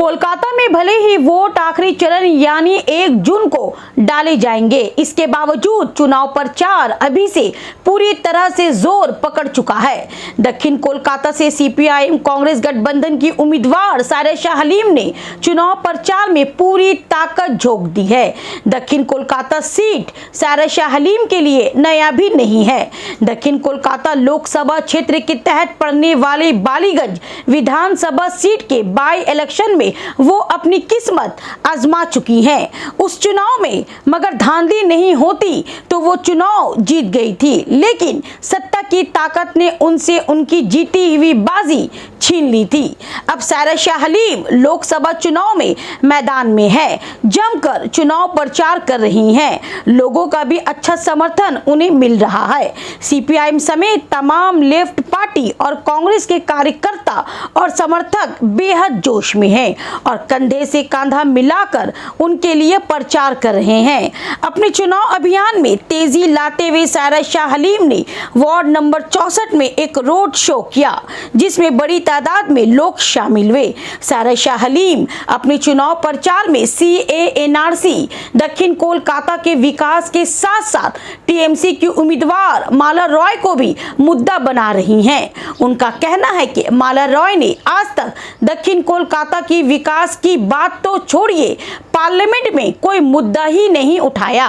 कोलकाता में भले ही वोट आखिरी चरण यानी 1 जून को डाले जाएंगे, इसके बावजूद चुनाव प्रचार अभी से पूरी तरह से जोर पकड़ चुका है। दक्षिण कोलकाता से सीपीआईएम कांग्रेस गठबंधन की उम्मीदवार सायरा शाह हलीम ने चुनाव प्रचार में पूरी ताकत झोंक दी है। दक्षिण कोलकाता सीट सायरा शाह हलीम के लिए नया भी नहीं है। दक्षिण कोलकाता लोकसभा क्षेत्र के तहत पड़ने वाले बालीगंज विधानसभा सीट के बाई इलेक्शन में वो अपनी किस्मत आजमा चुकी हैं। उस चुनाव में मगर धांधली नहीं होती तो वो चुनाव जीत गई थी, लेकिन सत्ता की ताकत ने उनसे उनकी जीती हुई बाजी छीन ली थी। अब सायरा शाह हलीम लोकसभा चुनाव में मैदान में है, जमकर चुनाव प्रचार कर रही हैं। लोगों का भी अच्छा समर्थन उन्हें मिल रहा है। सीपीआईएम समेत तमाम लेफ्ट पार्टी और कांग्रेस के कार्यकर्ता और समर्थक बेहद जोश में हैं और कंधे से कंधा मिलाकर उनके लिए प्रचार कर रहे हैं। अपने चुनाव अभियान में तेजी लाते हुए सायरा शाह हलीम ने वार्ड नंबर 64 में एक रोड शो किया, जिसमें बड़ी तादाद में लोग शामिल हुए। सायरा शाह हलीम अपने चुनाव प्रचार में CAA-NRC दक्षिण कोलकाता के विकास के साथ साथ टीएमसी की उम्मीदवार माला रॉय को भी मुद्दा बना रही हैं। उनका कहना है कि माला रॉय ने आज तक दक्षिण कोलकाता की विकास की बात तो छोड़िए, पार्लियामेंट में कोई मुद्दा ही नहीं उठाया।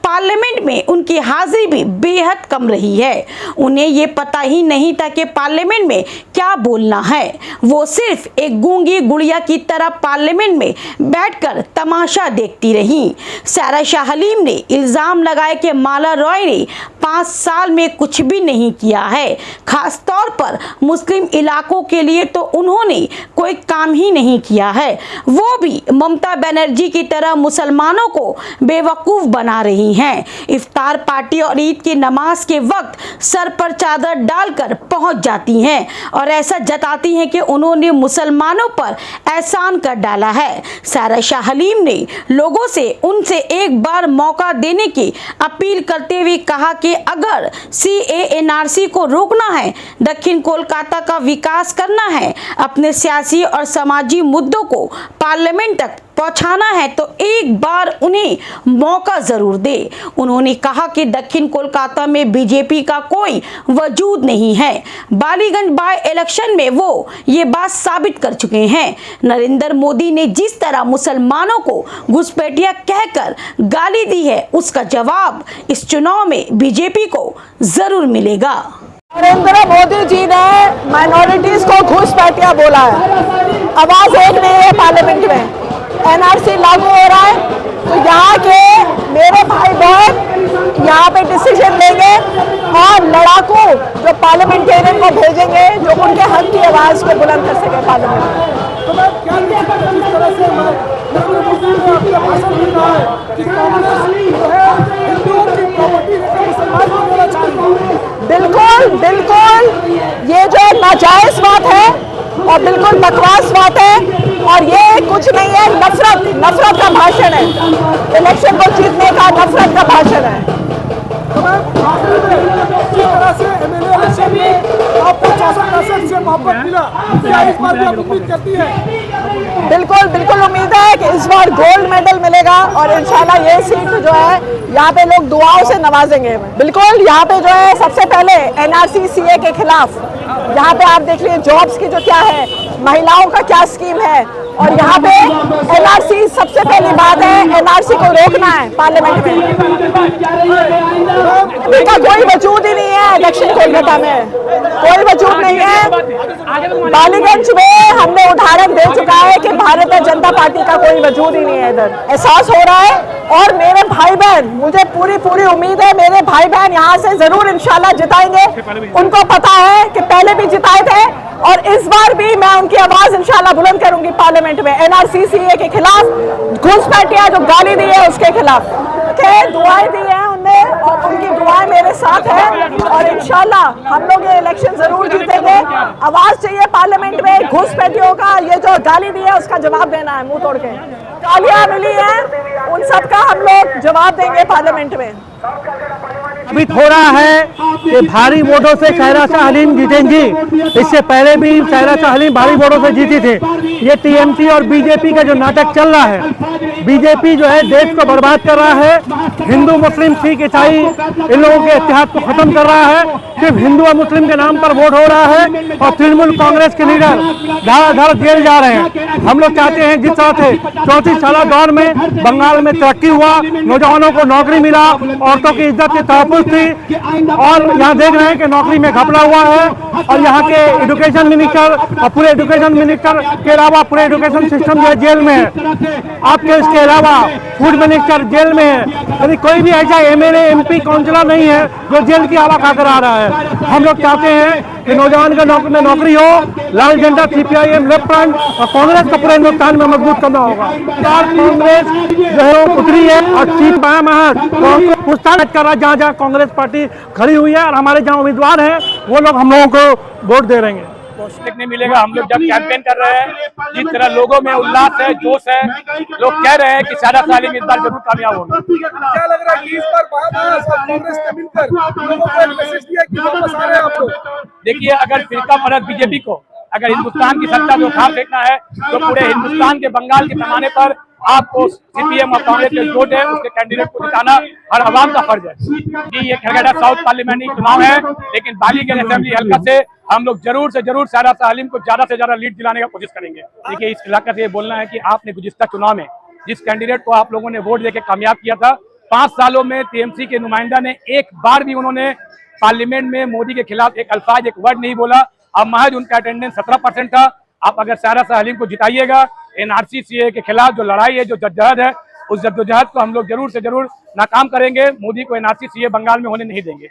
पार्लियामेंट में उनकी हाजिरी भी बेहद कम रही है। उन्हें ये पता ही नहीं था कि पार्लियामेंट में क्या बोलना है। वो सिर्फ एक गूंगी गुड़िया की तरह पार्लियामेंट में बैठकर तमाशा देखती रही। सायरा शाह हलीम ने इल्जाम लगाया कि माला रॉय ने 5 साल में कुछ भी नहीं किया है। खास तौर पर मुस्लिम इलाकों के लिए तो उन्होंने कोई काम ही नहीं किया है। वो भी ममता बनर्जी की तरह मुसलमानों को बेवकूफ बना रही हैं। इफ्तार पार्टी और ईद की नमाज के वक्त सर पर चादर डालकर पहुंच जाती हैं और ऐसा जताती हैं कि उन्होंने मुसलमानों पर एहसान कर डाला है। सायरा शाह हलीम ने लोगों से उनसे एक बार मौका देने की अपील करते हुए कहा कि अगर CAA-NRC को रोकना है, दक्षिण कोलकाता का विकास करना है, अपने सियासी और समाजी मुद्दों को पार्लियामेंट तक पहुंचाना है तो एक बार उन्हें मौका जरूर दे। उन्होंने कहा कि दक्षिण कोलकाता में बीजेपी का कोई वजूद नहीं है। बालीगंज बाय इलेक्शन में वो ये बात साबित कर चुके हैं। नरेंद्र मोदी ने जिस तरह मुसलमानों को घुसपैठिया कहकर गाली दी है, उसका जवाब इस चुनाव में बीजेपी को जरूर मिलेगा। नरेंद्र मोदी जी ने माइनॉरिटीज को घुसपैठिया बोला है। आवाज एक नहीं है पार्लियामेंट में। NRC लागू हो रहा है तो यहाँ के मेरे भाई बहन यहाँ पे डिसीजन लेंगे और लड़ाकू जो पार्लियामेंटेरियन को भेजेंगे जो उनके हक की आवाज को बुलंद कर सके पार्लियामेंट में। तो मैं क्या जिस तरह से नरेंद्र मोदी ने अपने भाषण में कहा है कि कांग्रेस जो है हिंदुओं की प्रॉपर्टी लेकर मुसलमान को देना चाहती है। बिल्कुल बिल्कुल, ये जो नाजायज बात है और बिल्कुल बकवास बात है और ये कुछ नहीं है, नफरत का भाषण है। इलेक्शन को जीतने का नफरत का भाषण है। तो मैं जिस तरह से MLA इलेक्शन में आपको 64% से मोहब्बत मिला, क्या इस बार भी आप उम्मीद करती है? बिल्कुल बिल्कुल उम्मीद है कि इस बार गोल्ड मेडल मिलेगा और इंशाल्लाह ये सीट जो है यहाँ पे लोग दुआओं से नवाजेंगे। बिल्कुल यहाँ पे जो है सबसे पहले NRC CA के खिलाफ यहाँ पे आप देख लीजिए जॉब्स की जो क्या है, महिलाओं का क्या स्कीम है और यहाँ पे NRC सबसे पहली बात है, NRC को रोकना है पार्लियामेंट में। इनका कोई वजूद ही नहीं है दक्षिण कोलकाता में, कोई वजूद नहीं है। बालीगंज में हमने उदाहरण दे चुका है कि भारतीय जनता पार्टी का कोई वजूद ही नहीं है। इधर एहसास हो रहा है और मेरे भाई बहन, मुझे पूरी उम्मीद है मेरे भाई बहन यहाँ से जरूर इंशाल्लाह जिताएंगे। उनको पता है कि पहले भी जिताए थे और इस बार भी मैं उनकी आवाज इंशाल्लाह बुलंद करूंगी पार्लियामेंट में। NRC CA के खिलाफ, घुसपैठिया जो गाली दी है उसके खिलाफ। दुआएं दी है उनने और उनकी दुआएं मेरे साथ है और इंशाल्लाह हम लोग ये इलेक्शन जरूर जीतेंगे। आवाज चाहिए पार्लियामेंट में। घुसपैठियों का ये जो गाली दी है उसका जवाब देना है, मुंह तोड़ के गालियां मिली हैं उन सब का हम लोग जवाब देंगे पार्लियामेंट में। साबित हो रहा है कि भारी वोटों से सायरा शाह हलीम जीतेंगी। इससे पहले भी सायरा शाह हलीम भारी वोटों से जीती थी। ये टीएमसी और बीजेपी का जो नाटक चल रहा है, बीजेपी जो है देश को बर्बाद कर रहा है, हिंदू मुस्लिम सिख ईसाई इन लोगों के इत्तेहाद को खत्म कर रहा है, सिर्फ हिंदू और मुस्लिम के नाम पर वोट हो रहा है और तृणमूल कांग्रेस के लीडर धाराधार जेल जा रहे हैं। हम लोग चाहते हैं जिस तरह से 34 साल दौर में बंगाल में तरक्की हुआ, नौजवानों को नौकरी मिला, औरतों की इज्जत की तहफ़्फ़ुज़ थी, और यहाँ देख रहे हैं कि नौकरी में घपला हुआ है और यहाँ के एजुकेशन मिनिस्टर और पूरे एजुकेशन मिनिस्टर के अलावा पूरे एजुकेशन सिस्टम जो है जेल में है। आपके इसके अलावा फूड मिनिस्टर जेल में है। यानी कोई भी ऐसा एमएलए एमपी काउंसिलर नहीं है जो जेल की हवा खाकर आ रहा है। हम लोग चाहते हैं कि नौजवान के नौकरी हो। लाल झंडा सीपीआईएम लेफ्ट फ्रंट और कांग्रेस को पूरे हिंदुस्तान में मजबूत करना होगा। कांग्रेस जो है उतरी है और सीट पूछताछ कर रहा है जहाँ कांग्रेस पार्टी खड़ी हुई है, और हमारे जहाँ उम्मीदवार हैं वो लोग हम लोगों को वोट दे रहेंगे। देखने मिलेगा। हम लोग जब कैंपेन कर रहे हैं, जिस तरह लोगों में उल्लास है, जोश है, लोग कह रहे हैं कि सायरा शाह हलीम इस बार जरूर कामयाब होंगे। क्या लग रहा है कि इस बार कांग्रेस ने मिलकर लोगों को एक मैसेज दिया कि वापस आ रहे हैं आप लोग? देखिए, अगर फिरका परस्त बीजेपी को अगर हिंदुस्तान की सत्ता में उखाड़ फेंकना है तो पूरे हिंदुस्तान के बंगाल के पैमाने पर आपको सीपीएम और कांग्रेस के वोट है उसके कैंडिडेट को जिताना हर आवाम का फर्ज है। जी, ये खरगढ़ा साउथ पार्लियामेंट्री चुनाव है, लेकिन बालीगंज असेंबली हल्का से हम लोग जरूर से जरूर सायरा शाह हलीम को ज्यादा से ज्यादा लीड दिलाने का कोशिश करेंगे। देखिए, इस इलाके से ये बोलना है कि आपने गुज़िश्ता चुनाव में जिस कैंडिडेट को आप लोगों ने वोट देकर कामयाब किया था, 5 सालों में टीएमसी के नुमाइंदा ने एक बार भी उन्होंने पार्लियामेंट में मोदी के खिलाफ एक अल्फाज, एक वर्ड नहीं बोला। अब महज उनका अटेंडेंस 17% था। आप अगर सायरा शाह हलीम को जिताइएगा, एनआरसी सीए के खिलाफ जो लड़ाई है, जो जद्दोजहद है, उस जद्दोजहद को हम लोग जरूर से जरूर नाकाम करेंगे। मोदी को एनआरसी सीए बंगाल में होने नहीं देंगे।